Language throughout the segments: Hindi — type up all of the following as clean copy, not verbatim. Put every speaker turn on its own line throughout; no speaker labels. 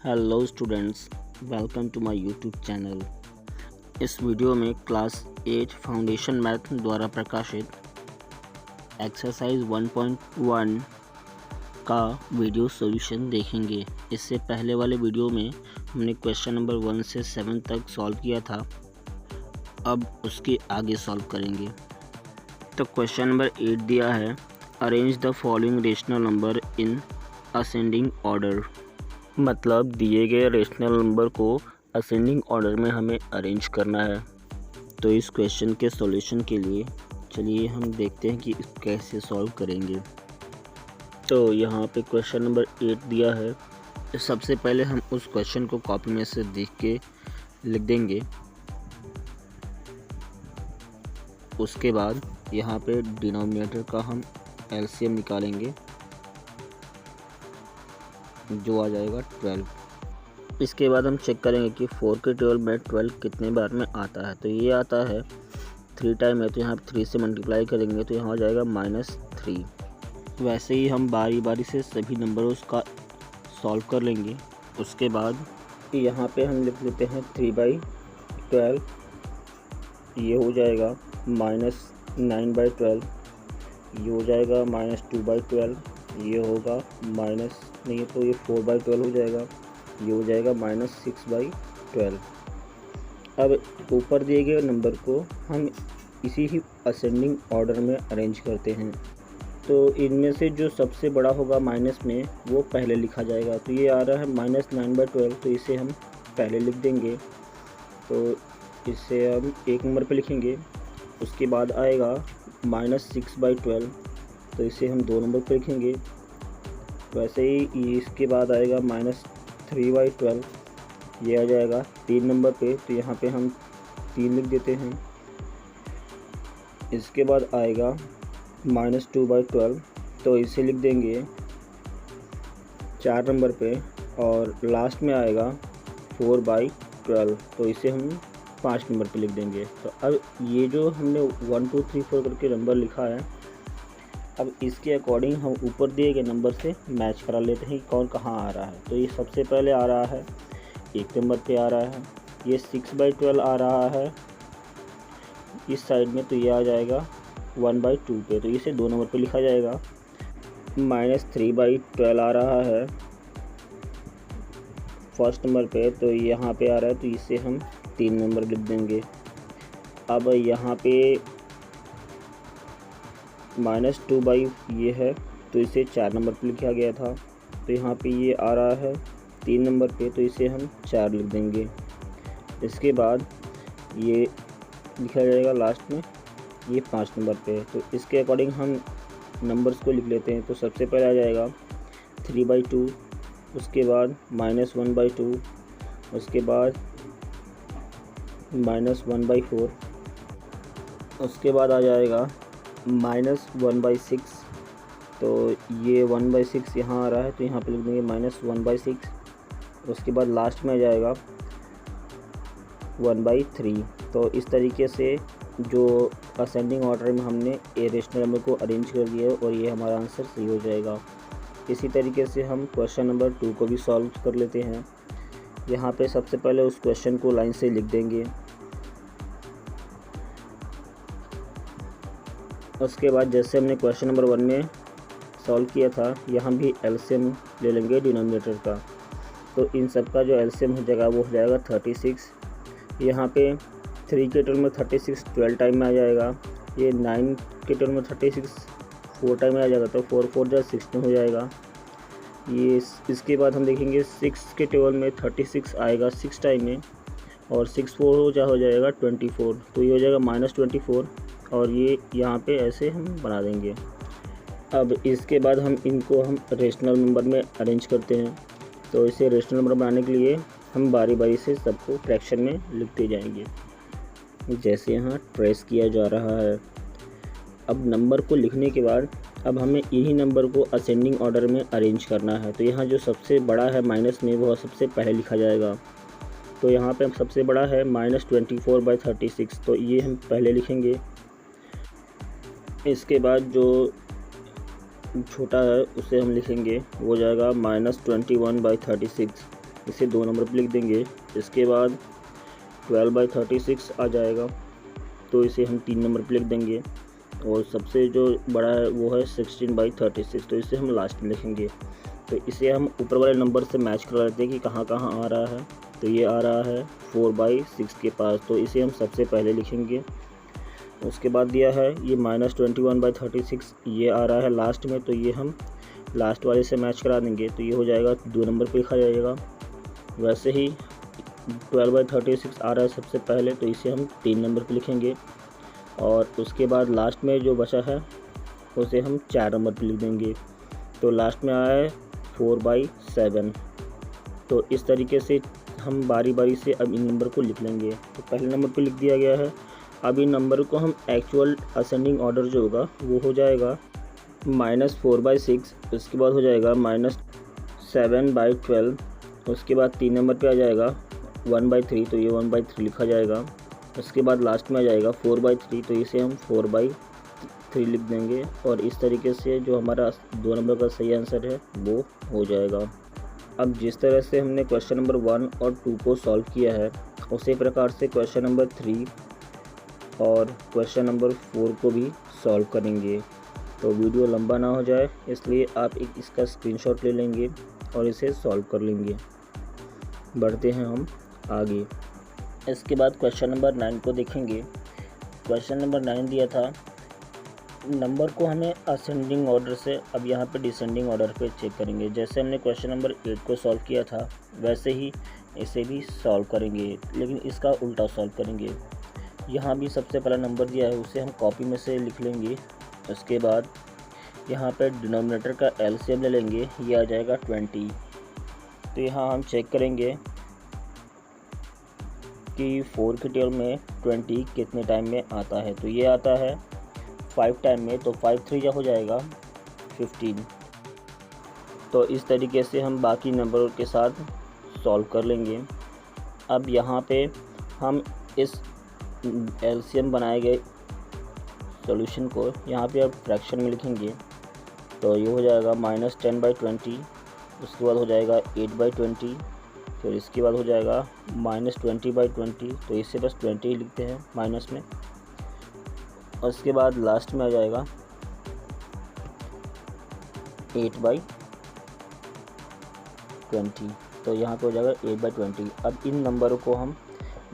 Hello students, welcome to my YouTube channel. इस वीडियो में क्लास 8 फाउंडेशन मैथ द्वारा प्रकाशित एक्सरसाइज 1.1 का वीडियो सॉल्यूशन देखेंगे। इससे पहले वाले वीडियो में हमने क्वेश्चन नंबर 1 से 7 तक सॉल्व किया था, अब उसके आगे सॉल्व करेंगे। तो क्वेश्चन नंबर 8 दिया है, arrange the following rational number in ascending order. मतलब दिए गए रेशनल नंबर को असेंडिंग ऑर्डर में हमें अरेंज करना है। तो इस क्वेश्चन के सॉल्यूशन के लिए चलिए हम देखते हैं कि कैसे सॉल्व करेंगे। तो यहाँ पे क्वेश्चन नंबर 8 दिया है। सबसे पहले हम उस क्वेश्चन को कॉपी में से देख के लिख देंगे। उसके बाद यहाँ पे डिनोमिनेटर का हम एलसीएम निकालेंगे, जो आ जाएगा 12। इसके बाद हम चेक करेंगे कि 4 के 12 में 12 कितने बार में आता है। तो ये आता है 3 टाइम है, तो यहाँ 3 से मल्टीप्लाई करेंगे तो यहाँ हो जाएगा -3। वैसे ही हम बारी बारी से सभी नंबरों का सॉल्व कर लेंगे। उसके बाद यहाँ पे हम लिख लेते हैं 3/12, ये हो जाएगा -9/12, ये हो जाएगा -2/12, ये होगा नहीं तो ये 4/12 हो जाएगा, ये हो जाएगा -6/12। अब ऊपर दिए गए नंबर को हम इसी ही असेंडिंग ऑर्डर में अरेंज करते हैं। तो इनमें से जो सबसे बड़ा होगा माइनस में वो पहले लिखा जाएगा। तो ये आ रहा है -9/12, तो इसे हम पहले लिख देंगे। तो इसे हम 1 नंबर पे लिखेंगे। उसके बाद आएगा -6/12, तो इसे हम 2 नंबर पे लिखेंगे। वैसे ही इसके बाद आएगा -3/12, ये आ जाएगा 3 नंबर पे, तो यहाँ पे हम 3 लिख देते हैं। इसके बाद आएगा -2/12, तो इसे लिख देंगे 4 नंबर पे। और लास्ट में आएगा 4/12, तो इसे हम 5 नंबर पे लिख देंगे। तो अब ये जो हमने 1 2 3 4 करके नंबर लिखा है, अब इसके अकॉर्डिंग हम ऊपर दिए गए नंबर से मैच करा लेते हैं कि कौन कहाँ आ रहा है। तो ये सबसे पहले आ रहा है 1 नंबर पे आ रहा है, ये 6/12 आ रहा है इस साइड में, तो ये आ जाएगा 1/2 पे, तो इसे 2 नंबर पे लिखा जाएगा। -3/12 आ रहा है फर्स्ट नंबर पे, तो यहाँ पे आ रहा है, तो इसे हम 3 नंबर लिख देंगे। अब यहाँ पे -2 ये है, तो इसे 4 नंबर पे लिखा गया था। तो यहाँ पे ये आ रहा है 3 नंबर पे, तो इसे हम 4 लिख देंगे। इसके बाद ये लिखा जाएगा लास्ट में, ये 5 नंबर पे। तो इसके अकॉर्डिंग हम नंबर्स को लिख लेते हैं। तो सबसे पहले आ जाएगा 3/2, उसके बाद -1/2, उसके बाद -1/4, उसके बाद आ जाएगा -1/6, तो ये 1/6 यहाँ आ रहा है, तो यहाँ पे लिख देंगे -1/6। उसके बाद लास्ट में आ जाएगा 1/3। तो इस तरीके से जो असेंडिंग ऑर्डर में हमने ए रेशनल नंबर को अरेंज कर दिया है, और ये हमारा आंसर सही हो जाएगा। इसी तरीके से हम क्वेश्चन नंबर 2 को भी सॉल्व कर लेते हैं। यहाँ पे सबसे पहले उस क्वेश्चन को लाइन से लिख देंगे। उसके बाद जैसे हमने क्वेश्चन नंबर 1 में सॉल्व किया था, यहाँ भी एलसीएम ले लेंगे डिनोमिनेटर का। तो इन सब का जो एलसीएम हो जाएगा वो हो जाएगा 36। यहाँ पे 3 के 12 में 36 12 टाइम में आ जाएगा। ये 9 के 12 में 36 4 टाइम में आ जाएगा, तो 4 4 जा 16 हो जाएगा। ये इसके बाद हम देखेंगे 6 के 12 में 36 आएगा 6 टाइम में, और 6 4 हो जाएगा 24, तो ये हो जाएगा -24। और ये यहाँ पे ऐसे हम बना देंगे। अब इसके बाद हम इनको रेशनल नंबर में अरेंज करते हैं। तो इसे रेशनल नंबर बनाने के लिए हम बारी बारी से सबको फ्रैक्शन में लिखते जाएंगे, जैसे यहाँ ट्रेस किया जा रहा है। अब नंबर को लिखने के बाद अब हमें यही नंबर को असेंडिंग ऑर्डर में अरेंज करना है। तो यहाँ जो सबसे बड़ा है माइनस में, वो सबसे पहले लिखा जाएगा। तो यहाँ पे सबसे बड़ा है -24/36, तो ये हम पहले लिखेंगे। इसके बाद जो छोटा है उसे हम लिखेंगे, वो जाएगा -21/36। इसे 2 नंबर पर लिख देंगे। इसके बाद 12/36 आ जाएगा, तो इसे हम 3 नंबर पर लिख देंगे। और सबसे जो बड़ा है वो है 16/36, तो इसे हम लास्ट में लिखेंगे। तो इसे हम ऊपर वाले नंबर से मैच करा लेते हैं कि कहाँ कहाँ आ रहा है। तो ये आ रहा है 4/6 के पास, तो इसे हम सबसे पहले लिखेंगे। उसके बाद दिया है ये -21/36, ये आ रहा है लास्ट में, तो ये हम लास्ट वाले से मैच करा देंगे। तो ये हो जाएगा 2 नंबर पे लिखा जाएगा। वैसे ही 12/36 आ रहा है सबसे पहले, तो इसे हम 3 नंबर पे लिखेंगे। और उसके बाद लास्ट में जो बचा है उसे हम 4 नंबर पे लिख देंगे। तो लास्ट में आया है 4/7। तो इस तरीके से हम बारी बारी से अब इन नंबर को लिख लेंगे। तो पहले नंबर पे लिख दिया गया है। अब इन नंबर को हम एक्चुअल असेंडिंग ऑर्डर जो होगा वो हो जाएगा -4/6, उसके बाद हो जाएगा -7/12, उसके बाद 3 नंबर पे आ जाएगा 1/3, तो ये 1/3 लिखा जाएगा। उसके बाद लास्ट में आ जाएगा 4/3, तो इसे हम 4/3 लिख देंगे। और इस तरीके से जो हमारा 2 नंबर का सही आंसर है वो हो जाएगा। अब जिस तरह से हमने क्वेश्चन नंबर 1 और 2 को सॉल्व किया है, उसी प्रकार से क्वेश्चन नंबर 3 और क्वेश्चन नंबर 4 को भी सॉल्व करेंगे। तो वीडियो लंबा ना हो जाए इसलिए आप इसका स्क्रीनशॉट ले लेंगे और इसे सॉल्व कर लेंगे। बढ़ते हैं हम आगे। इसके बाद क्वेश्चन नंबर 9 को देखेंगे। क्वेश्चन नंबर 9 दिया था, नंबर को हमें असेंडिंग ऑर्डर से अब यहाँ पे डिसेंडिंग ऑर्डर पे चेक करेंगे। जैसे हमने क्वेश्चन नंबर 8 को सॉल्व किया था वैसे ही इसे भी सॉल्व करेंगे, लेकिन इसका उल्टा सॉल्व करेंगे। यहाँ भी सबसे पहला नंबर दिया है उसे हम कॉपी में से लिख लेंगे। उसके बाद यहाँ पे डिनोमिनेटर का एलसीएम ले लेंगे, ये आ जाएगा 20। तो यहाँ हम चेक करेंगे कि 4 के टेबल में 20 कितने टाइम में आता है। तो ये आता है 5 टाइम में, तो 5 3 हो जाएगा 15। तो इस तरीके से हम बाकी नंबरों के साथ सॉल्व कर लेंगे। अब यहाँ पे हम इस एलसीएम बनाए गए सॉल्यूशन को यहाँ पे अब फ्रैक्शन में लिखेंगे। तो ये हो जाएगा -10/20, उसके बाद हो जाएगा 8/20, फिर इसके बाद हो जाएगा -20/20, तो इससे बस 20 ही लिखते हैं माइनस में। और उसके बाद लास्ट में आ जाएगा 8/20, तो यहाँ पे हो जाएगा 8/20। अब इन नंबरों को हम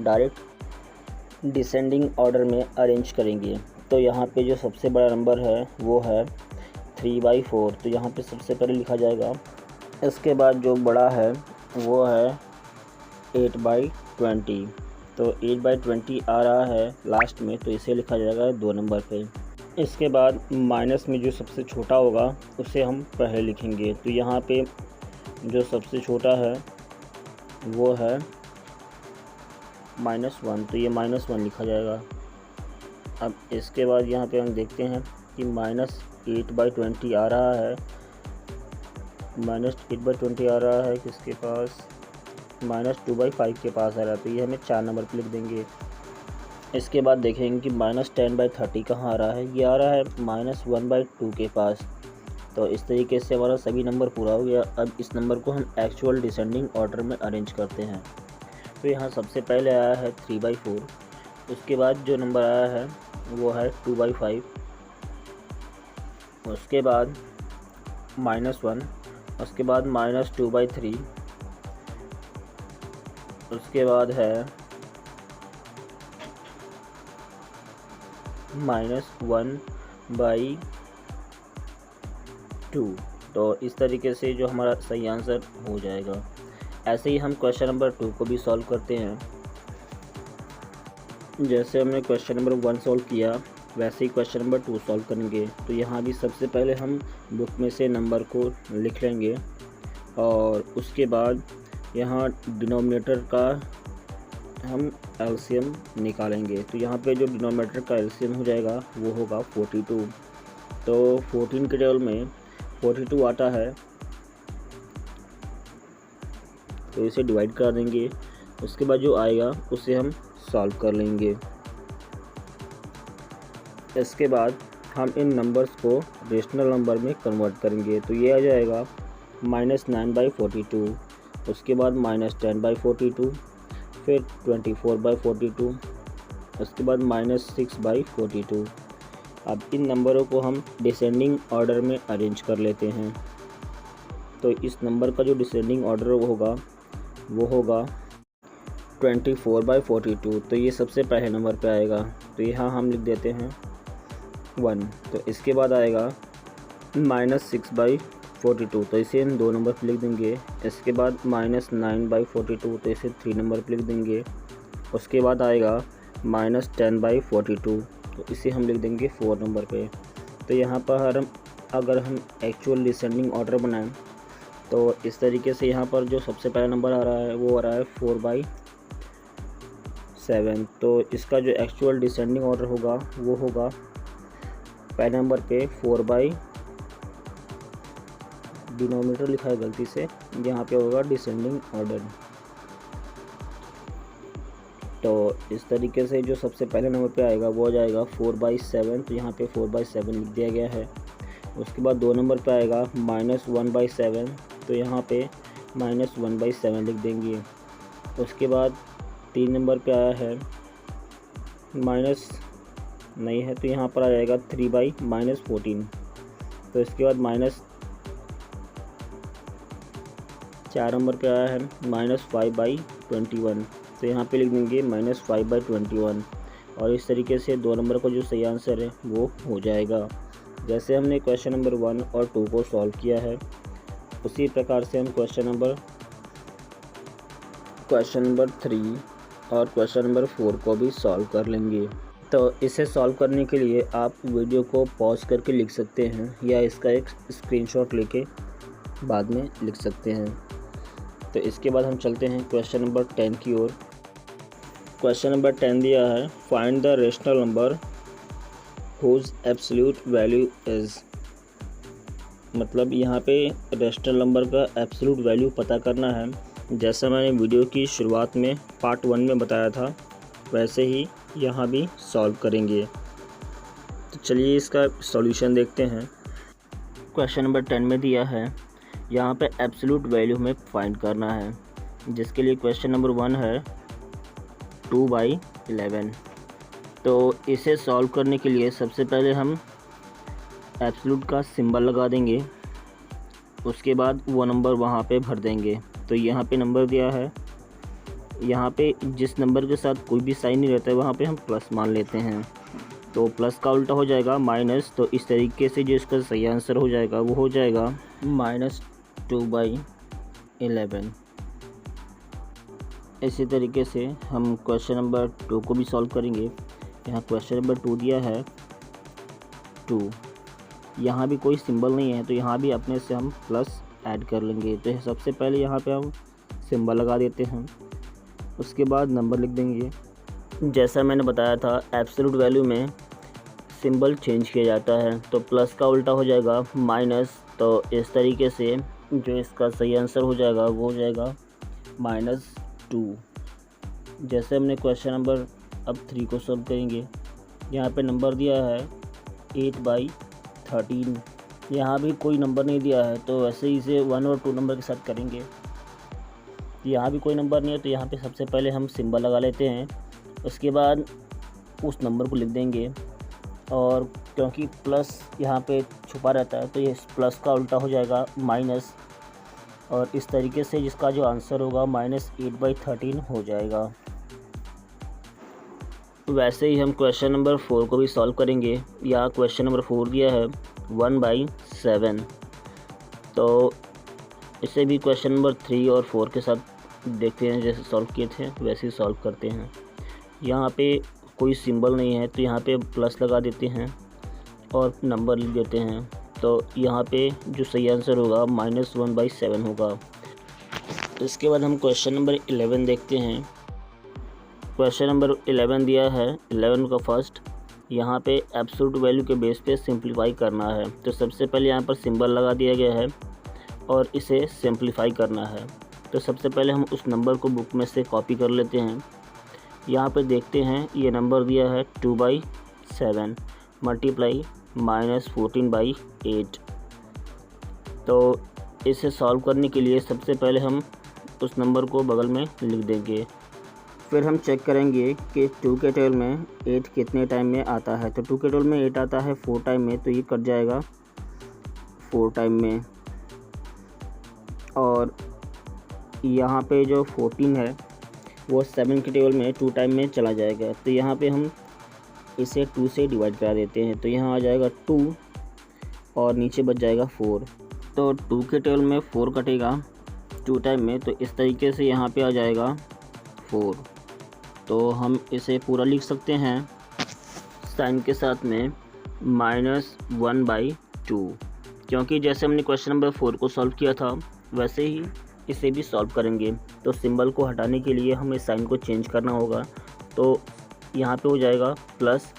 डायरेक्ट डिसेंडिंग ऑर्डर में अरेंज करेंगे। तो यहाँ पे जो सबसे बड़ा नंबर है वो है 3/4, तो यहाँ पे सबसे पहले लिखा जाएगा। इसके बाद जो बड़ा है वो है 8/20, तो 8/20 आ रहा है लास्ट में, तो इसे लिखा जाएगा 2 नंबर पे। इसके बाद माइनस में जो सबसे छोटा होगा उसे हम पहले लिखेंगे। तो यहाँ पे जो सबसे छोटा है वो है -1, तो ये -1 लिखा जाएगा। अब इसके बाद यहाँ पे हम देखते हैं कि -8/20 आ रहा है, -8/20 आ रहा है किसके पास, -2/5 के पास आ रहा है, तो ये हमें 4 नंबर पे लिख देंगे। इसके बाद देखेंगे कि -10/30 कहाँ आ रहा है, ये आ रहा है -1/2 के पास। तो इस तरीके से हमारा सभी नंबर पूरा हो गया। अब इस नंबर को हम एक्चुअल डिसेंडिंग ऑर्डर में अरेंज करते हैं। तो यहाँ सबसे पहले आया है 3/4, उसके बाद जो नंबर आया है वो है 2/5, उसके बाद -1, उसके बाद -2/3, उसके बाद है -1/2। तो इस तरीके से जो हमारा सही आंसर हो जाएगा। ऐसे ही हम क्वेश्चन नंबर 2 को भी सॉल्व करते हैं। जैसे हमने क्वेश्चन नंबर 1 सॉल्व किया वैसे ही क्वेश्चन नंबर 2 सॉल्व करेंगे। तो यहाँ भी सबसे पहले हम बुक में से नंबर को लिख लेंगे और उसके बाद यहाँ डिनोमिनेटर का हम एलसीएम निकालेंगे। तो यहाँ पे जो डिनोमिनेटर का एलसीएम हो जाएगा वो होगा 42। तो 14 के टेबल में 42 आता है, तो इसे डिवाइड कर देंगे। उसके बाद जो आएगा उसे हम सॉल्व कर लेंगे। इसके बाद हम इन नंबर्स को रेशनल नंबर में कन्वर्ट करेंगे। तो ये आ जाएगा -9/42, उसके बाद -10/42, फिर 24/42, उसके बाद -6/42। अब इन नंबरों को हम डिसेंडिंग ऑर्डर में अरेंज कर लेते हैं। तो इस नंबर का जो डिसेंडिंग ऑर्डर होगा वो होगा 24/42। तो ये सबसे पहले नंबर पे आएगा, तो यहाँ हम लिख देते हैं 1। तो इसके बाद आएगा -6/42, तो इसे हम 2 नंबर पर लिख देंगे। इसके बाद -9/42, तो इसे 3 नंबर पर लिख देंगे। उसके बाद आएगा -10/42, तो इसे हम लिख देंगे 4 नंबर पे। तो यहाँ पर अगर हम एक्चुअल डिसेंडिंग ऑर्डर बनाएं तो इस तरीके से यहाँ पर जो सबसे पहला नंबर आ रहा है वो आ रहा है 4/7। तो इसका जो एक्चुअल डिसेंडिंग ऑर्डर होगा वो होगा पहले नंबर पे 4/, डिनोमिनेटर लिखा है गलती से, यहाँ पे होगा डिसेंडिंग ऑर्डर। तो इस तरीके से जो सबसे पहले नंबर पे आएगा वो आ जाएगा 4/7, तो यहाँ पे 4/7 लिख दिया गया है। उसके बाद 2 नंबर पे आएगा -1/7, तो यहाँ पे -1/7 लिख देंगे। उसके बाद 3 नंबर पे आया है माइनस नहीं है, तो यहाँ पर आ जाएगा 3/-14। तो इसके बाद -4 नंबर पे आया है -5/21, तो यहाँ पे लिख देंगे -5/21। और इस तरीके से 2 नंबर का जो सही आंसर है वो हो जाएगा। जैसे हमने क्वेश्चन नंबर 1 और 2 को सॉल्व किया है, उसी प्रकार से हम क्वेश्चन नंबर 3 और क्वेश्चन नंबर 4 को भी सॉल्व कर लेंगे। तो इसे सॉल्व करने के लिए आप वीडियो को पॉज करके लिख सकते हैं या इसका एक स्क्रीनशॉट लेके बाद में लिख सकते हैं। तो इसके बाद हम चलते हैं क्वेश्चन नंबर 10 की ओर। क्वेश्चन नंबर 10 दिया है, find the rational number whose absolute value is. मतलब यहाँ पे रेशनल नंबर का एब्सोल्यूट वैल्यू पता करना है। जैसा मैंने वीडियो की शुरुआत में पार्ट 1 में बताया था, वैसे ही यहाँ भी सॉल्व करेंगे। तो चलिए इसका सॉल्यूशन देखते हैं। क्वेश्चन नंबर 10 में दिया है, यहाँ पे एब्सोल्यूट वैल्यू हमें फाइंड करना है, जिसके लिए क्वेश्चन नंबर 1 है 2/11। तो इसे सॉल्व करने के लिए सबसे पहले हम एब्सोल्यूट का सिंबल लगा देंगे, उसके बाद वो नंबर वहाँ पे भर देंगे। तो यहाँ पे नंबर दिया है, यहाँ पे जिस नंबर के साथ कोई भी साइन नहीं रहता है वहाँ पे हम प्लस मान लेते हैं। तो प्लस का उल्टा हो जाएगा माइनस। तो इस तरीके से जो इसका सही आंसर हो जाएगा वो हो जाएगा -2/11। इसी तरीके से हम क्वेश्चन नंबर 2 को भी सॉल्व करेंगे। यहाँ क्वेश्चन नंबर 2 दिया है 2, यहाँ भी कोई सिंबल नहीं है, तो यहाँ भी अपने से हम प्लस ऐड कर लेंगे। तो सबसे पहले यहाँ पे हम सिंबल लगा देते हैं, उसके बाद नंबर लिख देंगे। जैसा मैंने बताया था, एब्सोल्यूट वैल्यू में सिंबल चेंज किया जाता है, तो प्लस का उल्टा हो जाएगा माइनस। तो इस तरीके से जो इसका सही आंसर हो जाएगा वो हो जाएगा -2। जैसे हमने क्वेश्चन नंबर अब 3 को सॉल्व करेंगे। यहाँ पे नंबर दिया है 8/13, यहाँ भी कोई नंबर नहीं दिया है, तो वैसे ही इसे 1 और 2 नंबर के साथ करेंगे। यहाँ भी कोई नंबर नहीं है, तो यहाँ पे सबसे पहले हम सिंबल लगा लेते हैं, उसके बाद उस नंबर को लिख देंगे। और क्योंकि प्लस यहाँ पे छुपा रहता है, तो ये प्लस का उल्टा हो जाएगा माइनस। और इस तरीके से जिसका जो आंसर होगा -8/13 हो जाएगा। वैसे ही हम क्वेश्चन नंबर 4 को भी सॉल्व करेंगे। यहाँ क्वेश्चन नंबर 4 दिया है 1/7। तो इसे भी क्वेश्चन नंबर 3 और 4 के साथ देखते हैं, जैसे सॉल्व किए थे वैसे ही सॉल्व करते हैं। यहाँ पे कोई सिंबल नहीं है, तो यहाँ पे प्लस लगा देते हैं और नंबर लिख देते हैं। तो यहाँ पे जो सही आंसर होगा -1/7 होगा। तो इसके बाद हम क्वेश्चन नंबर 11 देखते हैं। क्वेश्चन नंबर 11 दिया है 11 का फर्स्ट, यहाँ पे एब्सोल्यूट वैल्यू के बेस पे सिंप्लीफाई करना है। तो सबसे पहले यहाँ पर सिंबल लगा दिया गया है और इसे सिंप्लीफाई करना है। तो सबसे पहले हम उस नंबर को बुक में से कॉपी कर लेते हैं। यहाँ पे देखते हैं ये नंबर दिया है 2/7 मल्टीप्लाई -14/8। तो इसे सॉल्व करने के लिए सबसे पहले हम उस नंबर को बगल में लिख देंगे। फिर हम चेक करेंगे कि 2 के टेबल में 8 कितने टाइम में आता है। तो 2 के टेबल में 8 आता है 4 टाइम में, तो ये कट जाएगा 4 टाइम में। और यहाँ पे जो 14 है वो 7 के टेबल में 2 टाइम में चला जाएगा। तो यहाँ पे हम इसे 2 से डिवाइड करा देते हैं, तो यहाँ आ जाएगा 2 और नीचे बच जाएगा 4। तो 2 के टेबल में 4 कटेगा 2 टाइम में, तो इस तरीके से यहाँ पे आ जाएगा 4। तो हम इसे पूरा लिख सकते हैं साइन के साथ में -1/2, क्योंकि जैसे हमने क्वेश्चन नंबर 4 को सॉल्व किया था वैसे ही इसे भी सॉल्व करेंगे। तो सिंबल को हटाने के लिए हमें साइन को चेंज करना होगा। तो यहाँ पे हो जाएगा प्लस,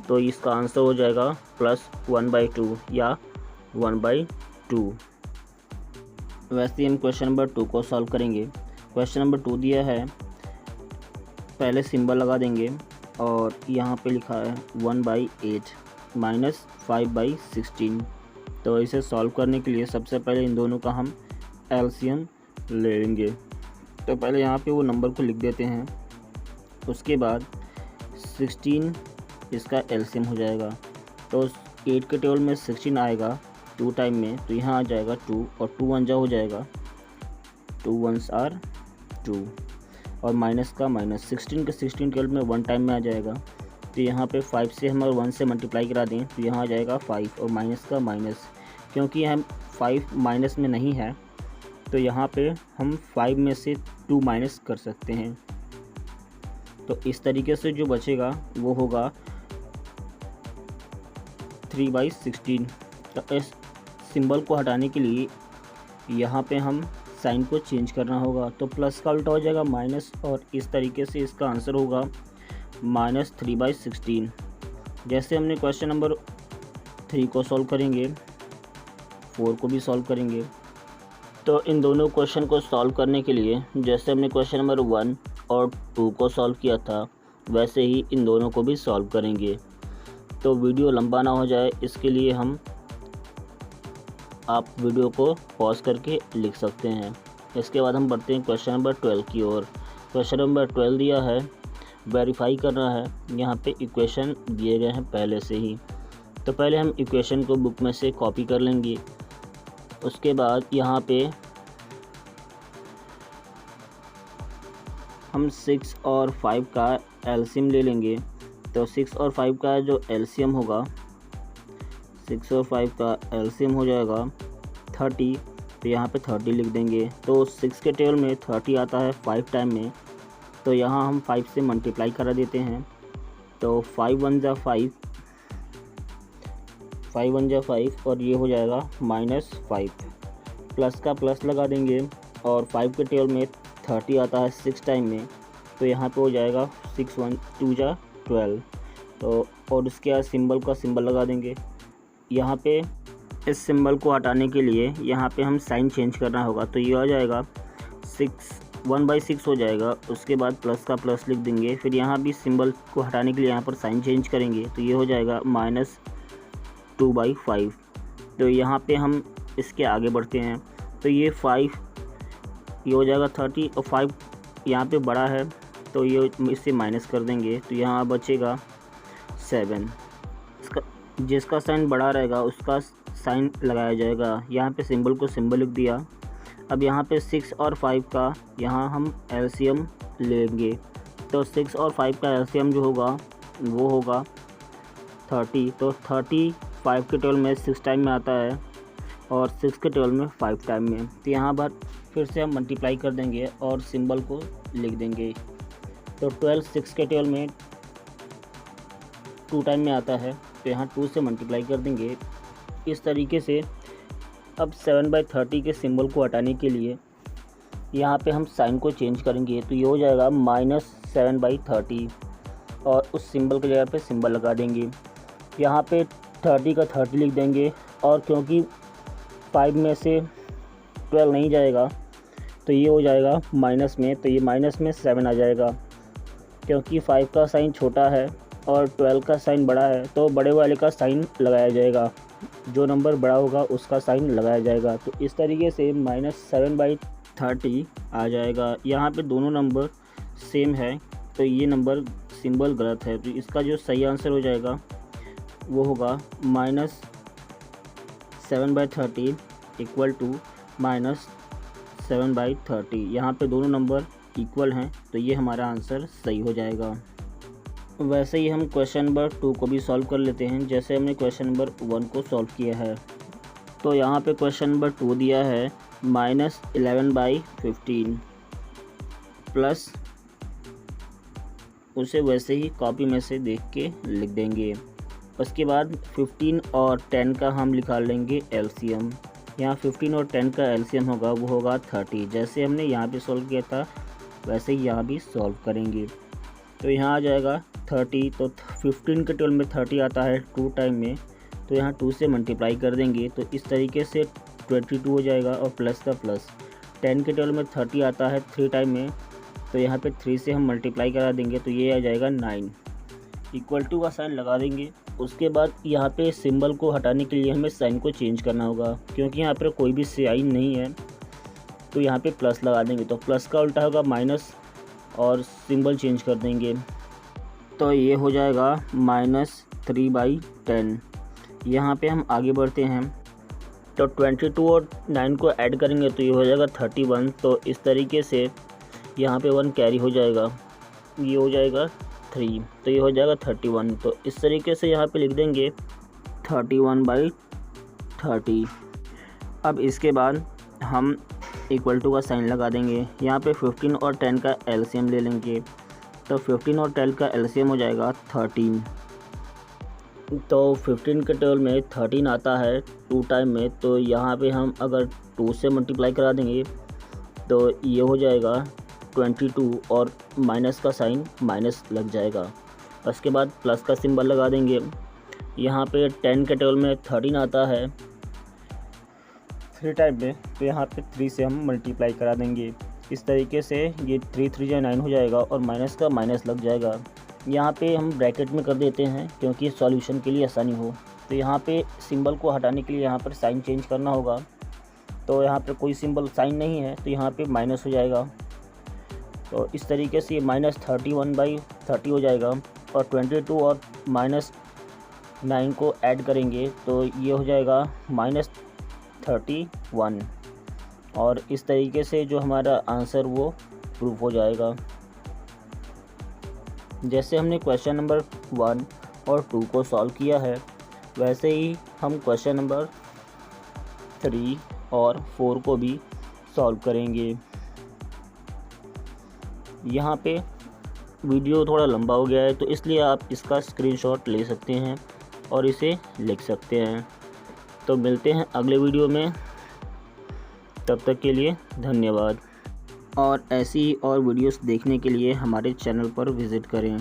तो इसका आंसर हो जाएगा +1/2 या 1/2। वैसे ही हम क्वेश्चन नंबर 2 को सॉल्व करेंगे। क्वेश्चन नंबर 2 दिया है, पहले सिंबल लगा देंगे और यहाँ पे लिखा है 1/8 -5/16। तो इसे सॉल्व करने के लिए सबसे पहले इन दोनों का हम एलसीएम ले लेंगे। तो पहले यहाँ पे वो नंबर को लिख देते हैं, उसके बाद 16 इसका एलसीएम हो जाएगा। तो 8 के टेबल में 16 आएगा 2 टाइम में, तो यहाँ आ जाएगा 2 और 2 1 जा हो जाएगा, 2 1s are 2 और माइनस का माइनस 16 के 16 टेबल में 1 टाइम में आ जाएगा। तो यहाँ पे 5 से हम 1 से मल्टीप्लाई करा दें तो यहाँ आ जाएगा 5 और माइनस का माइनस, क्योंकि हम 5 माइनस में नहीं है तो यहाँ पे हम 5 में से 2 माइनस कर सकते हैं। तो इस तरीके से जो बचेगा वो होगा 3/16। तो इस सिंबल को हटाने के लिए यहाँ पे हम साइन को चेंज करना होगा। तो प्लस का उल्टा हो जाएगा माइनस, और इस तरीके से इसका आंसर होगा -3/16। जैसे हमने क्वेश्चन नंबर 3 को सॉल्व करेंगे, 4 को भी सॉल्व करेंगे। तो इन दोनों क्वेश्चन को सॉल्व करने के लिए जैसे हमने क्वेश्चन नंबर 1 और 2 को सॉल्व किया था वैसे ही इन दोनों को भी सॉल्व करेंगे। तो वीडियो लंबा ना हो जाए इसके लिए आप वीडियो को पॉज करके लिख सकते हैं। इसके बाद हम बढ़ते हैं क्वेश्चन नंबर 12 की ओर। क्वेश्चन नंबर 12 दिया है, वेरीफाई करना है। यहाँ पे इक्वेशन दिए गए हैं पहले से ही। तो पहले हम इक्वेशन को बुक में से कॉपी कर लेंगे। उसके बाद यहाँ पे हम 6 और 5 का एलसीएम ले लेंगे। तो 6 और 5 का जो एलसीएम होगा, 6 और 5 का एलसीएम हो जाएगा 30। तो यहाँ पे 30 लिख देंगे। तो 6 के टेबल में 30 आता है 5 टाइम में, तो यहाँ हम 5 से मल्टीप्लाई करा देते हैं। तो 5 1 जा 5, 5 1 जा 5 और ये हो जाएगा -5। प्लस का प्लस लगा देंगे और 5 के टेबल में 30 आता है 6 टाइम में, तो यहाँ पे हो जाएगा 6 1 2 जा 12। तो और इसके बाद सिंबल का सिंबल लगा देंगे। यहाँ पे इस सिंबल को हटाने के लिए यहाँ पे हम साइन चेंज करना होगा। तो ये आ जाएगा 1/6 हो जाएगा। उसके बाद प्लस का प्लस लिख देंगे। फिर यहाँ भी सिंबल को हटाने के लिए यहाँ पर साइन चेंज करेंगे, तो ये हो जाएगा -2/5। तो यहाँ पे हम इसके आगे बढ़ते हैं। तो ये 5 ये हो जाएगा 30 और 5 यहाँ पे बड़ा है तो ये इससे माइनस कर देंगे। तो यहाँ बचेगा 7। जिसका साइन बड़ा रहेगा उसका साइन लगाया जाएगा। यहाँ पे सिंबल को सिंबल लिख दिया। अब यहाँ पे 6 और 5 का यहाँ हम एलसीएम लेंगे। तो 6 और 5 का एलसीएम जो होगा वो होगा 30। तो 30 5 के टेबल में 6 टाइम में आता है और 6 के टेबल में 5 टाइम में। तो यहाँ पर फिर से हम मल्टीप्लाई कर देंगे और सिंबल को लिख देंगे। तो 12 6 के टेबल में 2 टाइम में आता है, तो यहाँ 2 से मल्टीप्लाई कर देंगे। इस तरीके से अब 7/30 के सिंबल को हटाने के लिए यहाँ पे हम साइन को चेंज करेंगे। तो ये हो जाएगा -7/30 और उस सिंबल की जगह पे सिंबल लगा देंगे। यहाँ पे 30 का 30 लिख देंगे और क्योंकि 5 में से 12 नहीं जाएगा तो ये हो जाएगा माइनस में। तो ये माइनस में 7 आ जाएगा, क्योंकि 5 का साइन छोटा है और 12 का साइन बड़ा है, तो बड़े वाले का साइन लगाया जाएगा। जो नंबर बड़ा होगा उसका साइन लगाया जाएगा। तो इस तरीके से -7/30 30 आ जाएगा। यहाँ पे दोनों नंबर सेम है तो ये नंबर सिंबल गलत है, तो इसका जो सही आंसर हो जाएगा वो होगा -7/30 इक्वल टू -7/30। यहाँ पे दोनों नंबर इक्वल हैं तो ये हमारा आंसर सही हो जाएगा। वैसे ही हम क्वेश्चन नंबर 2 को भी सॉल्व कर लेते हैं जैसे हमने क्वेश्चन नंबर 1 को सॉल्व किया है। तो यहाँ पे क्वेश्चन नंबर 2 दिया है -11/15 प्लस, उसे वैसे ही कॉपी में से देख के लिख देंगे। उसके बाद 15 और 10 का हम निकाल लेंगे एलसीएम। यहाँ 15 और 10 का एलसीएम होगा वो होगा 30। जैसे हमने यहाँ पे सॉल्व किया था वैसे ही यहाँ भी सॉल्व करेंगे। तो यहाँ आ जाएगा 30, तो 15 के 12 में 30 आता है 2 टाइम में, तो यहाँ 2 से मल्टीप्लाई कर देंगे तो इस तरीके से 22 हो जाएगा। और प्लस का प्लस 10 के 12 में 30 आता है 3 टाइम में, तो यहाँ पे 3 से हम मल्टीप्लाई करा देंगे तो ये आ जाएगा 9। इक्वल टू का साइन लगा देंगे। उसके बाद यहाँ पे सिंबल को हटाने के लिए हमें साइन को चेंज करना होगा, क्योंकि यहाँ पर कोई भी साइन नहीं है तो यहाँ पे प्लस लगा देंगे। तो प्लस का उल्टा होगा माइनस और सिंबल चेंज कर देंगे तो ये हो जाएगा -3/10। यहाँ पे हम आगे बढ़ते हैं तो 22 और 9 को ऐड करेंगे तो ये हो जाएगा 31। तो इस तरीके से यहाँ पे 1 कैरी हो जाएगा, ये हो जाएगा 3, तो ये हो जाएगा 31। तो इस तरीके से यहाँ पे लिख देंगे 31/30। अब इसके बाद हम इक्वल टू का साइन लगा देंगे। यहाँ पे 15 और 10 का एलसीएम ले लेंगे तो 15 और 10 का एलसीएम हो जाएगा 13। तो 15 के 12 में 13 आता है 2 टाइम में, तो यहाँ पे हम अगर 2 से मल्टीप्लाई करा देंगे तो ये हो जाएगा 22 और माइनस का साइन माइनस लग जाएगा। उसके बाद प्लस का सिंबल लगा देंगे। यहाँ पे 10 के 12 में 13 आता है 3 टाइम में, तो यहाँ पे 3 से हम मल्टीप्लाई करा देंगे। इस तरीके से ये 3 3 या 9 हो जाएगा और माइनस का माइनस लग जाएगा। यहाँ पे हम ब्रैकेट में कर देते हैं क्योंकि सॉल्यूशन के लिए आसानी हो। तो यहाँ पे सिंबल को हटाने के लिए यहाँ पर साइन चेंज करना होगा। तो यहाँ पे कोई सिंबल साइन नहीं है तो यहाँ पे माइनस हो जाएगा। तो इस तरीके से -31/30 हो जाएगा। और 22 और -9 को ऐड करेंगे तो ये हो जाएगा -31। और इस तरीके से जो हमारा आंसर वो प्रूफ हो जाएगा। जैसे हमने क्वेश्चन नंबर 1 और 2 को सॉल्व किया है वैसे ही हम क्वेश्चन नंबर 3 और 4 को भी सॉल्व करेंगे। यहाँ पे वीडियो थोड़ा लंबा हो गया है तो इसलिए आप इसका स्क्रीनशॉट ले सकते हैं और इसे लिख सकते हैं। तो मिलते हैं अगले वीडियो में, तब तक के लिए धन्यवाद। और ऐसी और वीडियोस देखने के लिए हमारे चैनल पर विज़िट करें।